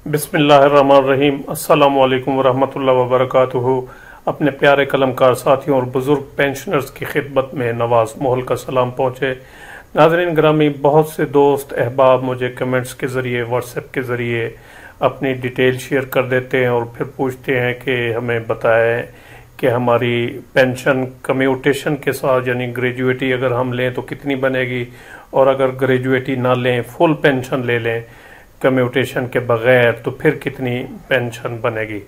बिस्मिल्लाहिर्रहमानिर्रहीम। अस्सलामुअलैकुम वरहमतुल्लाहि वबरकातुहू। अपने प्यारे कलमकार साथियों और बुजुर्ग पेंशनर्स की खिदमत में नवाज मोहल का सलाम पहुँचे। नाज़रीन ग्रामी, बहुत से दोस्त अहबाब मुझे कमेंट्स के ज़रिए, व्हाट्सएप के ज़रिए अपनी डिटेल शेयर कर देते हैं और फिर पूछते हैं कि हमें बताएं कि हमारी पेंशन कम्यूटेशन के साथ यानी ग्रेजुएटी अगर हम लें तो कितनी बनेगी, और अगर ग्रेजुएटी ना लें, फुल पेंशन ले लें कम्यूटेशन के बगैर, तो फिर कितनी पेंशन बनेगी।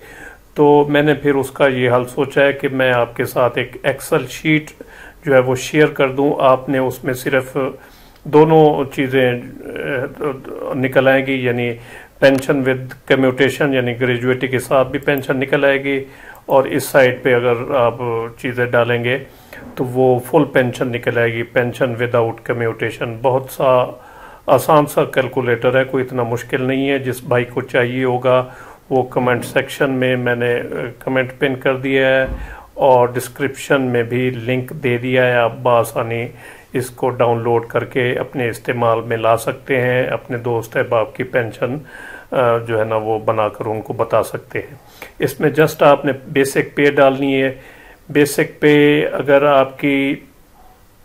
तो मैंने फिर उसका ये हल सोचा है कि मैं आपके साथ एक एक्सेल शीट जो है वो शेयर कर दूं। आपने उसमें सिर्फ दोनों चीज़ें निकल आएगी, यानी पेंशन विद कम्यूटेशन यानी ग्रेजुएटी के साथ भी पेंशन निकल आएगी, और इस साइड पे अगर आप चीज़ें डालेंगे तो वो फुल पेंशन निकल आएगी, पेंशन विदाउट कम्यूटेशन। बहुत सा आसान सा कैलकुलेटर है, कोई इतना मुश्किल नहीं है। जिस भाई को चाहिए होगा वो कमेंट सेक्शन में मैंने कमेंट पिन कर दिया है और डिस्क्रिप्शन में भी लिंक दे दिया है। आप बआसानी इसको डाउनलोड करके अपने इस्तेमाल में ला सकते हैं। अपने दोस्त अहबाब की पेंशन जो है ना वो बनाकर उनको बता सकते हैं। इसमें जस्ट आपने बेसिक पे डालनी है। बेसिक पे अगर आपकी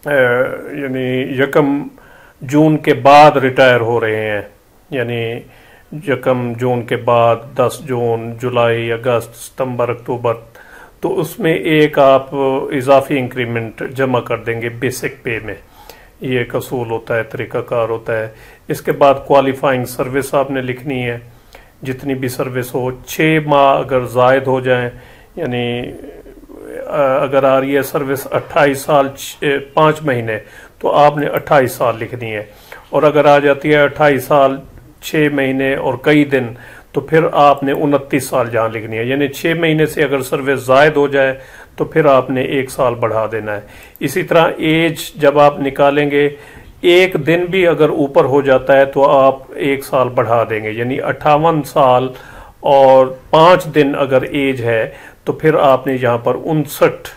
यानी यकम जून के बाद रिटायर हो रहे हैं, यानी यकम जून के बाद 10 जून, जुलाई, अगस्त, सितंबर, अक्टूबर, तो उसमें एक आप इजाफी इंक्रीमेंट जमा कर देंगे बेसिक पे में। ये एक असूल होता है, तरीकाकार होता है। इसके बाद क्वालिफाइंग सर्विस आपने लिखनी है, जितनी भी सर्विस हो। 6 माह अगर जायद हो जाएं, यानी अगर आ रही है सर्विस 28 साल 5 महीने, तो आपने 28 साल लिखनी है। और अगर आ जाती है 28 साल 6 महीने और कई दिन, तो फिर आपने 29 साल जहाँ लिखनी है। यानी 6 महीने से अगर सर्विस जायद हो जाए तो फिर आपने 1 साल बढ़ा देना है। इसी तरह एज जब आप निकालेंगे, 1 दिन भी अगर ऊपर हो जाता है तो आप 1 साल बढ़ा देंगे, यानी 58 साल और 5 दिन अगर एज है तो फिर आपने यहाँ पर 59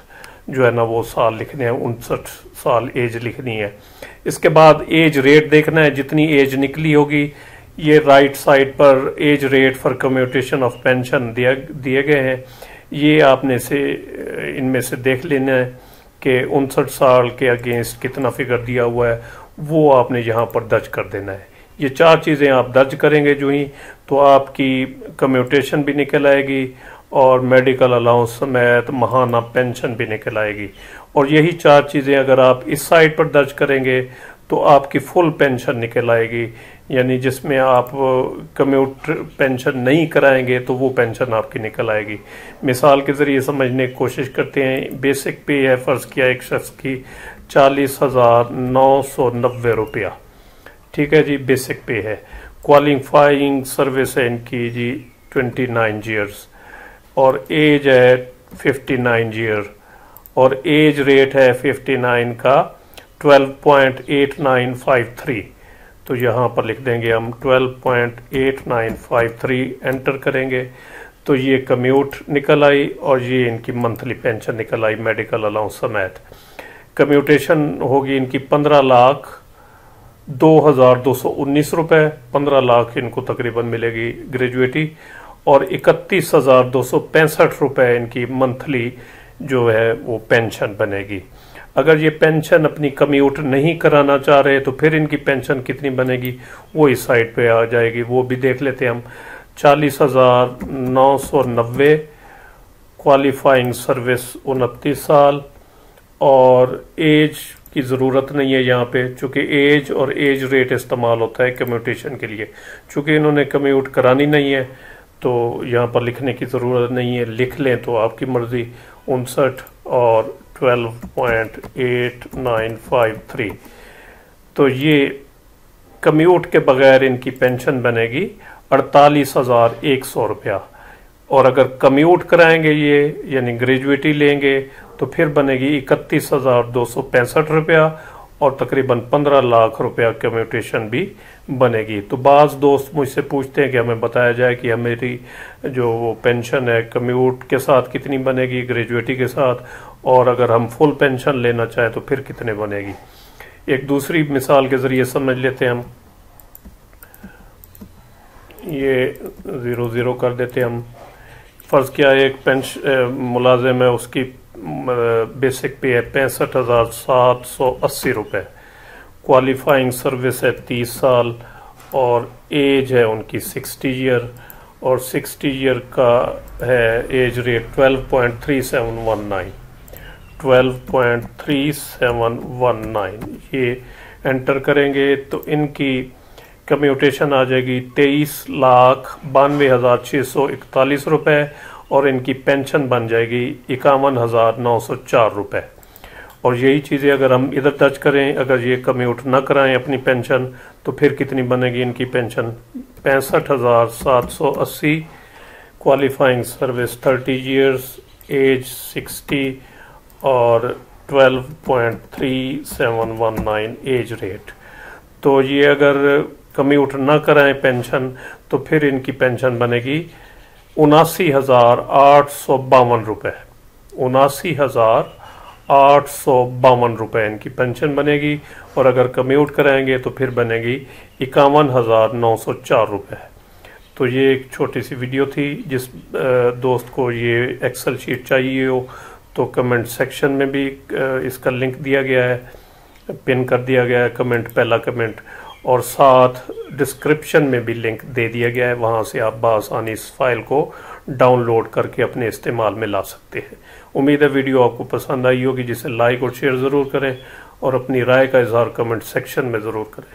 जो है ना वो साल लिखने हैं, 59 साल एज लिखनी है। इसके बाद एज रेट देखना है, जितनी एज निकली होगी। ये राइट साइड पर age rate for commutation of pension दिए गए हैं। ये आपने से इनमें से देख लेना है कि 59 साल के अगेंस्ट कितना फिगर दिया हुआ है, वो आपने यहाँ पर दर्ज कर देना है। ये 4 चीज़ें आप दर्ज करेंगे जो ही, तो आपकी कम्यूटेशन भी निकल आएगी और मेडिकल अलाउंस समेत महाना पेंशन भी निकल आएगी। और यही 4 चीज़ें अगर आप इस साइड पर दर्ज करेंगे तो आपकी फुल पेंशन निकल आएगी, यानी जिसमें आप कम्यूट पेंशन नहीं कराएंगे तो वो पेंशन आपकी निकल आएगी। मिसाल के ज़रिए समझने की कोशिश करते हैं। बेसिक पे है, फ़र्ज़ किया एक शख्स की 40,990 रुपया, ठीक है जी, बेसिक पे है। क्वालिफाइंग सर्विस है इनकी जी 29 ईयर्स, और एज है 59 ईयर, और एज रेट है 59 का 12.8953। तो यहाँ पर लिख देंगे हम 12.8953, एंटर करेंगे तो ये कम्यूट निकल आई और ये इनकी मंथली पेंशन निकल आई मेडिकल अलाउंस समेत। कम्यूटेशन होगी इनकी 15,02,219 रुपये, 15 लाख इनको तकरीबन मिलेगी ग्रेजुएटी, और 31,265 रुपये इनकी मंथली जो है वो पेंशन बनेगी। अगर ये पेंशन अपनी कम्यूट नहीं कराना चाह रहे तो फिर इनकी पेंशन कितनी बनेगी वो इस साइड पे आ जाएगी, वो भी देख लेते हैं हम। 40,990, क्वालिफाइंग सर्विस 29 साल, और एज की ज़रूरत नहीं है यहाँ पे, चूँकि एज और एज रेट इस्तेमाल होता है कम्यूटेशन के लिए। चूँकि इन्होंने कम्यूट करानी नहीं है तो यहाँ पर लिखने की ज़रूरत नहीं है, लिख लें तो आपकी मर्ज़ी। 59 और 12.8953, तो ये कम्यूट के बगैर इनकी पेंशन बनेगी 48,100 रुपया। और अगर कम्यूट कराएंगे ये यानी ग्रेजुएटी लेंगे तो फिर बनेगी 31,265 रुपया, और तकरीबन 15 लाख रुपया कम्यूटेशन भी बनेगी। तो बाज़ दोस्त मुझसे पूछते हैं कि हमें बताया जाए कि हमारी जो वो पेंशन है कम्यूट के साथ कितनी बनेगी, ग्रेजुएटी के साथ, और अगर हम फुल पेंशन लेना चाहें तो फिर कितने बनेगी। एक दूसरी मिसाल के ज़रिए समझ लेते हैं हम। ये 00 कर देते हम। फ़र्ज़ किया एक मुलाजिम है, उसकी बेसिक पे है 65,780 रुपये, क्वालिफाइंग सर्विस है 30 साल और एज है उनकी 60 ईयर, और 60 ईयर का है एज रेट 12.3719, 12.3719। ये एंटर करेंगे तो इनकी कम्यूटेशन आ जाएगी 23,92,641 रुपये, और इनकी पेंशन बन जाएगी 51,904 रुपये। और यही चीज़ें अगर हम इधर टच करें, अगर ये कम्यूट ना कराएं अपनी पेंशन, तो फिर कितनी बनेगी इनकी pension? 65,780, qualifying service 30 years, age 60 और 12.3719 एज रेट। तो ये अगर कम्यूट ना कराएं पेंशन, तो फिर इनकी पेंशन बनेगी 79,852 रुपये, 79,852 रुपये इनकी पेंशन बनेगी। और अगर कम्यूट कराएंगे तो फिर बनेगी 51,904 रुपये। तो ये एक छोटी सी वीडियो थी। जिस दोस्त को ये एक्सेल शीट चाहिए हो तो कमेंट सेक्शन में भी इसका लिंक दिया गया है, पिन कर दिया गया है कमेंट, पहला कमेंट, और साथ डिस्क्रिप्शन में भी लिंक दे दिया गया है, वहाँ से आप बआसानी इस फाइल को डाउनलोड करके अपने इस्तेमाल में ला सकते हैं। उम्मीद है वीडियो आपको पसंद आई होगी, जिसे लाइक और शेयर ज़रूर करें और अपनी राय का इजहार कमेंट सेक्शन में ज़रूर करें।